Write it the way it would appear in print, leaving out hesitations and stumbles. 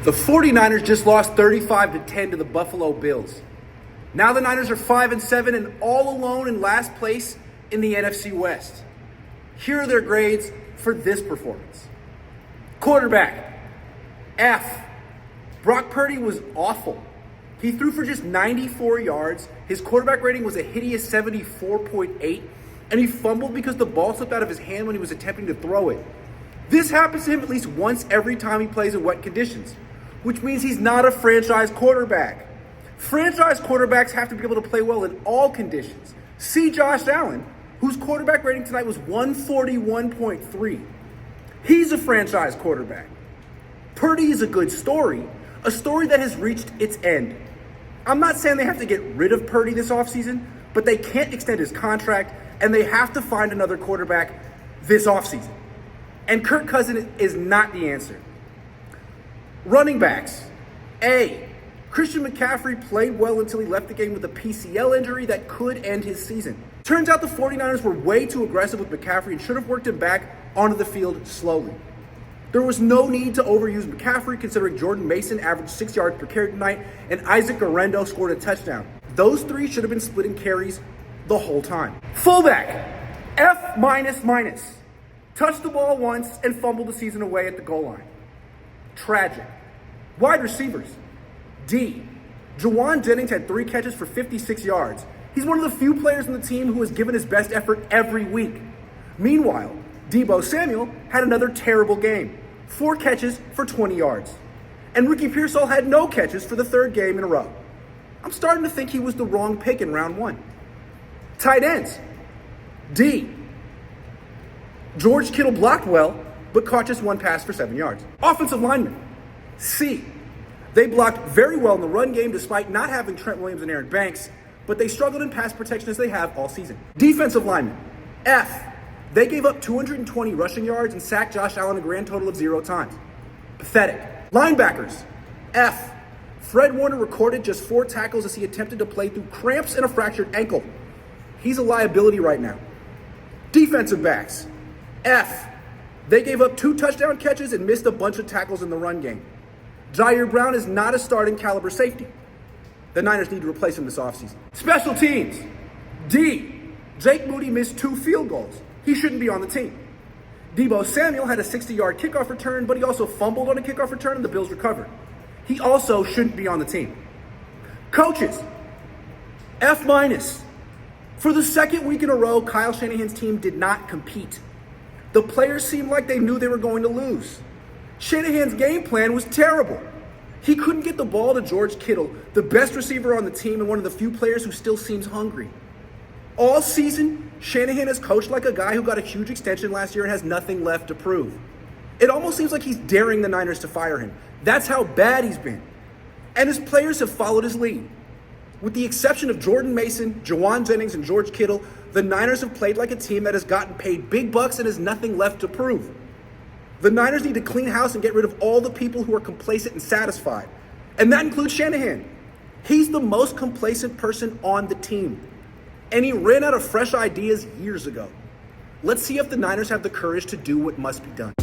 The 49ers just lost 35-10 to the Buffalo Bills. Now the Niners are 5-7 and all alone in last place in the NFC West. Here are their grades for this performance. Quarterback, F. Brock Purdy was awful. He threw for just 94 yards. His quarterback rating was a hideous 74.8, and he fumbled because the ball slipped out of his hand when he was attempting to throw it. This happens to him at least once every time he plays in wet conditions, which means he's not a franchise quarterback. Franchise quarterbacks have to be able to play well in all conditions. See Josh Allen, whose quarterback rating tonight was 141.3. He's a franchise quarterback. Purdy is a good story, a story that has reached its end. I'm not saying they have to get rid of Purdy this offseason, but they can't extend his contract, and they have to find another quarterback this offseason. And Kirk Cousins is not the answer. Running backs. A. Christian McCaffrey played well until he left the game with a PCL injury that could end his season. Turns out the 49ers were way too aggressive with McCaffrey and should have worked him back onto the field slowly. There was no need to overuse McCaffrey considering Jordan Mason averaged 6 yards per carry tonight and Isaac Guerrero scored a touchdown. Those three should have been splitting carries the whole time. Fullback, F-. Touched the ball once and fumbled the season away at the goal line. Tragic. Wide receivers. D. Jauan Jennings had 3 catches for 56 yards. He's one of the few players on the team who has given his best effort every week. Meanwhile, Deebo Samuel had another terrible game. 4 catches for 20 yards. And Ricky Pearsall had no catches for the 3rd game in a row. I'm starting to think he was the wrong pick in round 1. Tight ends. D. George Kittle blocked well, but caught just 1 pass for 7 yards. Offensive linemen. C. They blocked very well in the run game despite not having Trent Williams and Aaron Banks, but they struggled in pass protection as they have all season. Defensive linemen. F. They gave up 220 rushing yards and sacked Josh Allen a grand total of 0 times. Pathetic. Linebackers. F. Fred Warner recorded just 4 tackles as he attempted to play through cramps and a fractured ankle. He's a liability right now. Defensive backs. F. They gave up 2 touchdown catches and missed a bunch of tackles in the run game. Jair Brown is not a starting caliber safety. The Niners need to replace him this offseason. Special teams. D. Jake Moody missed 2 field goals. He shouldn't be on the team. Deebo Samuel had a 60-yard kickoff return, but he also fumbled on a kickoff return and the Bills recovered. He also shouldn't be on the team. Coaches. F-. For the 2nd week in a row, Kyle Shanahan's team did not compete. The players seemed like they knew they were going to lose. Shanahan's game plan was terrible. He couldn't get the ball to George Kittle, the best receiver on the team and one of the few players who still seems hungry. All season, Shanahan has coached like a guy who got a huge extension last year and has nothing left to prove. It almost seems like he's daring the Niners to fire him. That's how bad he's been. And his players have followed his lead. With the exception of Jordan Mason, Jauan Jennings, and George Kittle, the Niners have played like a team that has gotten paid big bucks and has nothing left to prove. The Niners need to clean house and get rid of all the people who are complacent and satisfied. And that includes Shanahan. He's the most complacent person on the team. And he ran out of fresh ideas years ago. Let's see if the Niners have the courage to do what must be done.